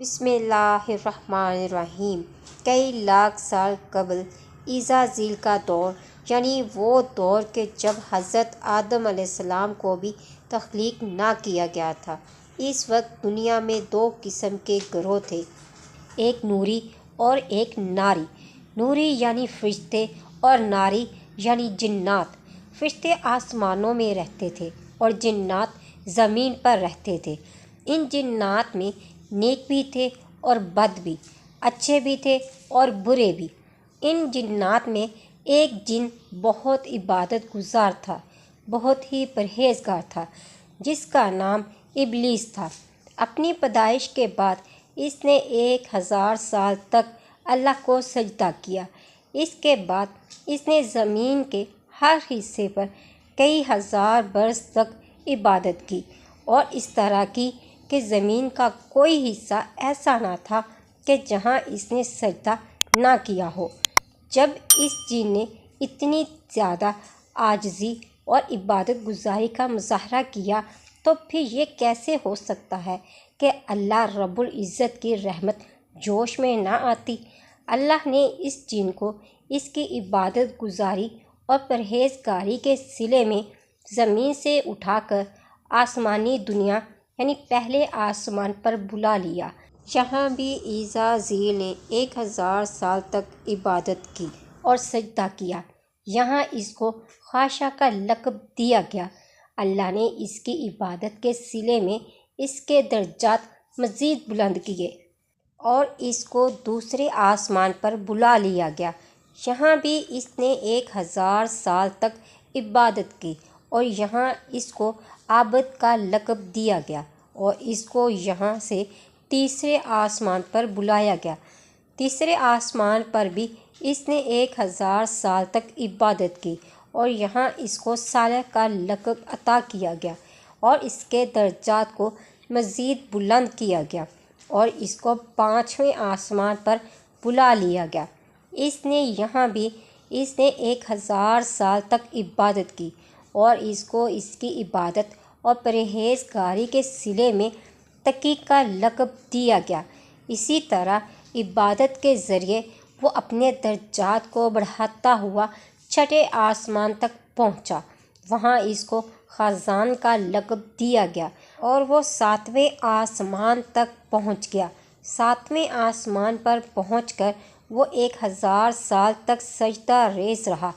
بسم اللہ الرحمن الرحیم۔ کئی لاکھ سال قبل عزازیل کا دور، یعنی وہ دور کہ جب حضرت آدم علیہ السلام کو بھی تخلیق نہ کیا گیا تھا، اس وقت دنیا میں دو قسم کے گروہ تھے، ایک نوری اور ایک ناری۔ نوری یعنی فرشتے اور ناری یعنی جنات۔ فرشتے آسمانوں میں رہتے تھے اور جنات زمین پر رہتے تھے۔ ان جنات میں نیک بھی تھے اور بد بھی، اچھے بھی تھے اور برے بھی۔ ان جنات میں ایک جن بہت عبادت گزار تھا، بہت ہی پرہیزگار تھا، جس کا نام ابلیس تھا۔ اپنی پیدائش کے بعد اس نے 1000 سال تک اللہ کو سجدہ کیا۔ اس کے بعد اس نے زمین کے ہر حصے پر کئی ہزار برس تک عبادت کی، اور اس طرح کی کہ زمین کا کوئی حصہ ایسا نہ تھا کہ جہاں اس نے سجدہ نہ کیا ہو۔ جب اس جن نے اتنی زیادہ عاجزی اور عبادت گزاری کا مظاہرہ کیا تو پھر یہ کیسے ہو سکتا ہے کہ اللہ رب العزت کی رحمت جوش میں نہ آتی؟ اللہ نے اس جن کو اس کی عبادت گزاری اور پرہیزگاری کے صلے میں زمین سے اٹھا کر آسمانی دنیا یعنی پہلے آسمان پر بلا لیا۔ یہاں بھی عزازیل نے 1000 سال تک عبادت کی اور سجدہ کیا۔ یہاں اس کو خاشع کا لقب دیا گیا۔ اللہ نے اس کی عبادت کے صلے میں اس کے درجات مزید بلند کیے اور اس کو دوسرے آسمان پر بلا لیا گیا۔ یہاں بھی اس نے 1000 سال تک عبادت کی اور یہاں اس کو عابد کا لقب دیا گیا، اور اس کو یہاں سے تیسرے آسمان پر بلایا گیا۔ تیسرے آسمان پر بھی اس نے 1000 سال تک عبادت کی اور یہاں اس کو صالح کا لقب عطا کیا گیا اور اس کے درجات کو مزید بلند کیا گیا، اور اس کو 5ویں آسمان پر بلا لیا گیا۔ یہاں بھی اس نے 1000 سال تک عبادت کی اور اس کو اس کی عبادت اور پرہیزگاری کے صلے میں تقی کا لقب دیا گیا۔ اسی طرح عبادت کے ذریعے وہ اپنے درجات کو بڑھاتا ہوا 6 آسمان تک پہنچا۔ وہاں اس کو خازن کا لقب دیا گیا اور وہ 7ویں آسمان تک پہنچ گیا۔ 7ویں آسمان پر پہنچ کر وہ 1000 سال تک سجدہ ریز رہا۔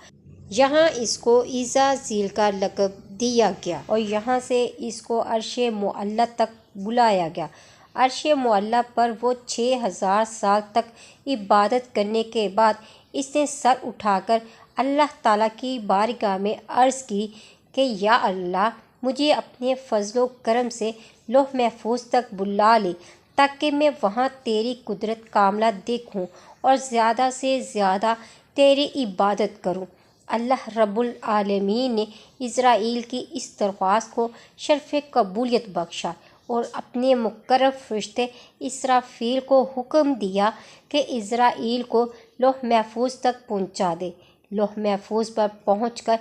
یہاں اس کو عزازیل کا لقب دیا گیا اور یہاں سے اس کو عرش معلیٰ تک بلایا گیا۔ عرش معلیٰ پر وہ 6000 سال تک عبادت کرنے کے بعد اس نے سر اٹھا کر اللہ تعالیٰ کی بارگاہ میں عرض کی کہ یا اللہ، مجھے اپنے فضل و کرم سے لوح محفوظ تک بلا لے تاکہ میں وہاں تیری قدرت کاملہ دیکھوں اور زیادہ سے زیادہ تیری عبادت کروں۔ اللہ رب العالمین نے اسرائیل کی اس درخواست کو شرف قبولیت بخشا اور اپنے مقرب فرشتے اسرافیل کو حکم دیا کہ اسرائیل کو لوح محفوظ تک پہنچا دے۔ لوح محفوظ پر پہنچ کر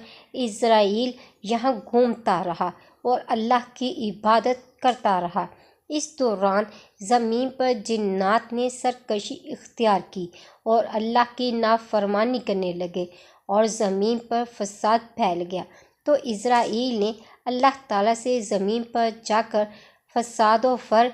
اسرائیل یہاں گھومتا رہا اور اللہ کی عبادت کرتا رہا۔ اس دوران زمین پر جنات نے سرکشی اختیار کی اور اللہ کی نافرمانی کرنے لگے اور زمین پر فساد پھیل گیا، تو اسرائیل نے اللہ تعالیٰ سے زمین پر جا کر فساد و فر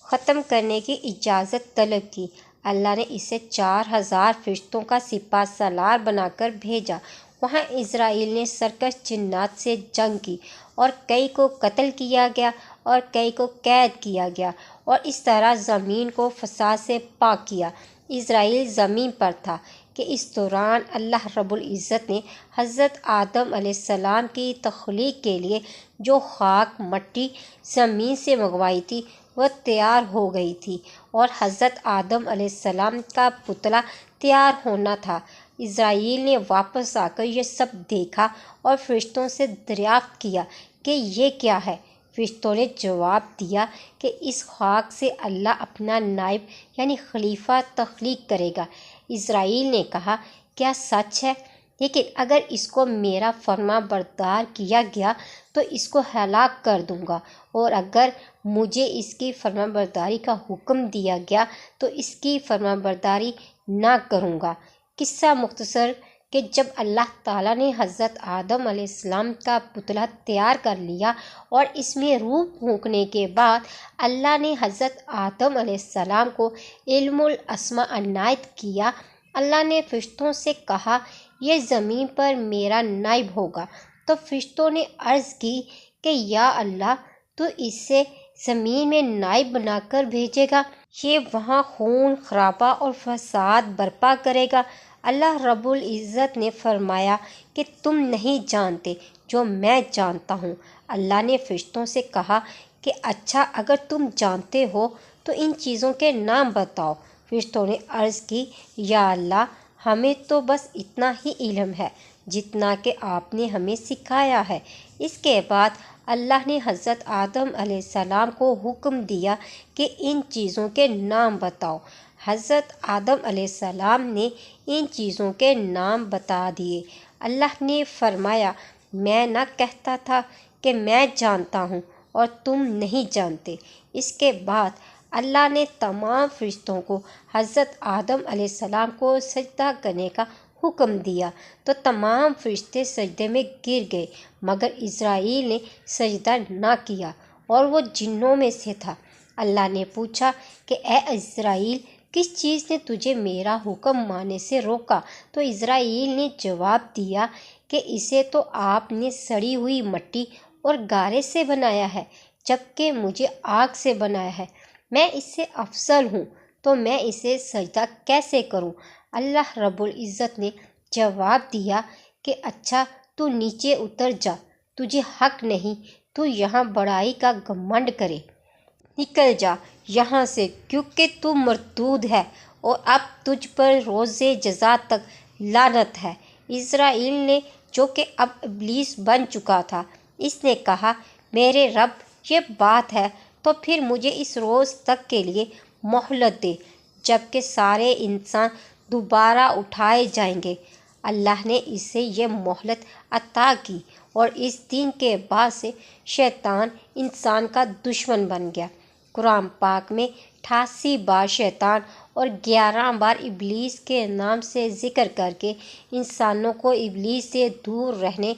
ختم کرنے کی اجازت طلب کی۔ اللہ نے اسے 4000 فرشتوں کا سپہ سالار بنا کر بھیجا۔ وہاں اسرائیل نے سرکش جنات سے جنگ کی اور کئی کو قتل کیا گیا اور کئی کو قید کیا گیا، اور اس طرح زمین کو فساد سے پاک کیا۔ اسرائیل زمین پر تھا کہ اس دوران اللہ رب العزت نے حضرت آدم علیہ السلام کی تخلیق کے لیے جو خاک مٹی زمین سے منگوائی تھی وہ تیار ہو گئی تھی، اور حضرت آدم علیہ السلام کا پتلا تیار ہونا تھا۔ اسرائیل نے واپس آ کر یہ سب دیکھا اور فرشتوں سے دریافت کیا کہ یہ کیا ہے۔ فرشتوں نے جواب دیا کہ اس خاک سے اللہ اپنا نائب یعنی خلیفہ تخلیق کرے گا۔ اسرائیل نے کہا، کیا سچ ہے؟ لیکن اگر اس کو میرا فرما بردار کیا گیا تو اس کو ہلاک کر دوں گا، اور اگر مجھے اس کی فرما برداری کا حکم دیا گیا تو اس کی فرما برداری نہ کروں گا۔ قصہ مختصر کہ جب اللہ تعالیٰ نے حضرت آدم علیہ السلام کا پتلا تیار کر لیا اور اس میں روح پھونکنے کے بعد اللہ نے حضرت آدم علیہ السلام کو علم الاسماء عنایت کیا۔ اللہ نے فرشتوں سے کہا یہ زمین پر میرا نائب ہوگا، تو فرشتوں نے عرض کی کہ یا اللہ تو اسے زمین میں نائب بنا کر بھیجے گا، یہ وہاں خون خرابہ اور فساد برپا کرے گا۔ اللہ رب العزت نے فرمایا کہ تم نہیں جانتے جو میں جانتا ہوں۔ اللہ نے فرشتوں سے کہا کہ اچھا اگر تم جانتے ہو تو ان چیزوں کے نام بتاؤ۔ فرشتوں نے عرض کی یا اللہ ہمیں تو بس اتنا ہی علم ہے جتنا کہ آپ نے ہمیں سکھایا ہے۔ اس کے بعد اللہ نے حضرت آدم علیہ السلام کو حکم دیا کہ ان چیزوں کے نام بتاؤ۔ حضرت آدم علیہ السلام نے ان چیزوں کے نام بتا دیے۔ اللہ نے فرمایا میں نہ کہتا تھا کہ میں جانتا ہوں اور تم نہیں جانتے۔ اس کے بعد اللہ نے تمام فرشتوں کو حضرت آدم علیہ السلام کو سجدہ کرنے کا حکم دیا تو تمام فرشتے سجدے میں گر گئے مگر اسرائیل نے سجدہ نہ کیا اور وہ جنوں میں سے تھا۔ اللہ نے پوچھا کہ اے اسرائیل کس چیز نے تجھے میرا حکم ماننے سے روکا؟ تو اسرائیل نے جواب دیا کہ اسے تو آپ نے سڑی ہوئی مٹی اور گارے سے بنایا ہے جبکہ مجھے آگ سے بنایا ہے، میں اس سے افضل ہوں تو میں اسے سجدہ کیسے کروں؟ اللہ رب العزت نے جواب دیا کہ اچھا تو نیچے اتر جا، تجھے حق نہیں تو یہاں بڑائی کا گھمنڈ کرے، نکل جا یہاں سے کیونکہ تو مردود ہے اور اب تجھ پر روز جزا تک لعنت ہے۔ اسرائیل نے جو کہ اب ابلیس بن چکا تھا، اس نے کہا میرے رب یہ بات ہے تو پھر مجھے اس روز تک کے لیے مہلت دے جب کہ سارے انسان دوبارہ اٹھائے جائیں گے۔ اللہ نے اسے یہ مہلت عطا کی اور اس دن کے بعد سے شیطان انسان کا دشمن بن گیا۔ قرآن پاک میں 88 بار شیطان اور 11 بار ابلیس کے نام سے ذکر کر کے انسانوں کو ابلیس سے دور رہنے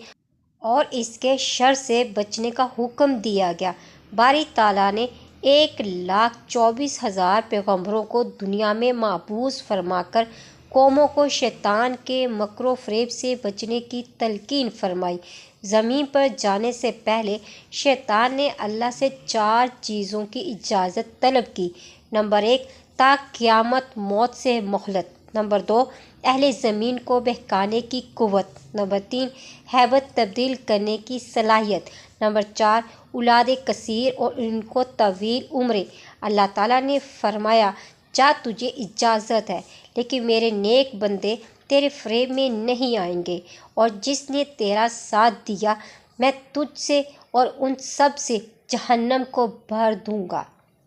اور اس کے شر سے بچنے کا حکم دیا گیا۔ باری تعالیٰ نے 1,24,000 پیغمبروں کو دنیا میں مبعوث فرما کر قوموں کو شیطان کے مکر و فریب سے بچنے کی تلقین فرمائی۔ زمین پر جانے سے پہلے شیطان نے اللہ سے 4 چیزوں کی اجازت طلب کی۔ نمبر 1 تا قیامت موت سے مہلت۔ نمبر 2 اہل زمین کو بہکانے کی قوت۔ نمبر 3 ہیبت تبدیل کرنے کی صلاحیت۔ نمبر 4 اولاد کثیر اور ان کو طویل عمریں۔ اللہ تعالیٰ نے فرمایا جا تجھے اجازت ہے لیکن میرے نیک بندے تیرے فریب میں نہیں آئیں گے، اور جس نے تیرا ساتھ دیا میں تجھ سے اور ان سب سے جہنم کو بھر دوں گا۔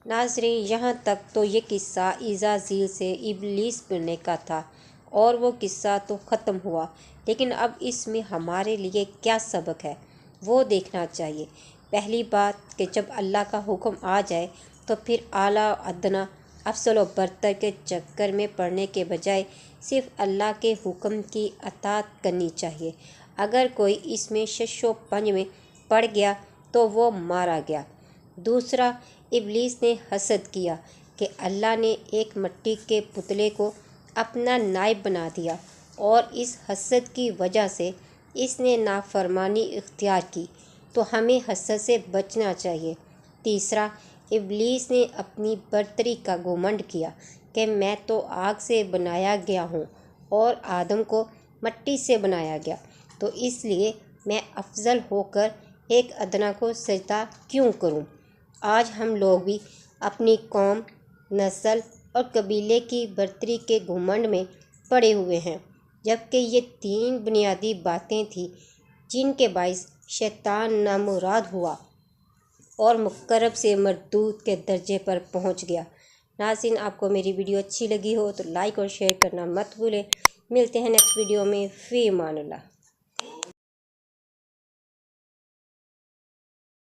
ناظرین یہاں تک تو یہ قصہ عزازیل سے ابلیس بننے کا تھا اور وہ قصہ تو ختم ہوا، لیکن اب اس میں ہمارے لیے کیا سبق ہے وہ دیکھنا چاہیے۔ پہلی بات کہ جب اللہ کا حکم آ جائے تو پھر اعلیٰ و ادنیٰ افضل و برتر کے چکر میں پڑنے کے بجائے صرف اللہ کے حکم کی اطاعت کرنی چاہیے۔ اگر کوئی اس میں شش و پنج میں پڑ گیا تو وہ مارا گیا۔ دوسرا ابلیس نے حسد کیا کہ اللہ نے ایک مٹی کے پتلے کو اپنا نائب بنا دیا اور اس حسد کی وجہ سے اس نے نافرمانی اختیار کی، تو ہمیں حسد سے بچنا چاہیے۔ تیسرا ابلیس نے اپنی برتری کا گھمنڈ کیا کہ میں تو آگ سے بنایا گیا ہوں اور آدم کو مٹی سے بنایا گیا، تو اس لیے میں افضل ہو کر ایک ادنیٰ کو سجدہ کیوں کروں؟ آج ہم لوگ بھی اپنی قوم، نسل اور قبیلے کی برتری کے گھمنڈ میں پڑے ہوئے ہیں، جبکہ یہ 3 بنیادی باتیں تھیں جن کے باعث شیطان نامراد ہوا اور مقرب سے مردود کے درجے پر پہنچ گیا۔ ناظرین آپ کو میری ویڈیو اچھی لگی ہو تو لائک اور شیئر کرنا مت بھولیں۔ ملتے ہیں نیکسٹ ویڈیو میں، فی امان اللہ۔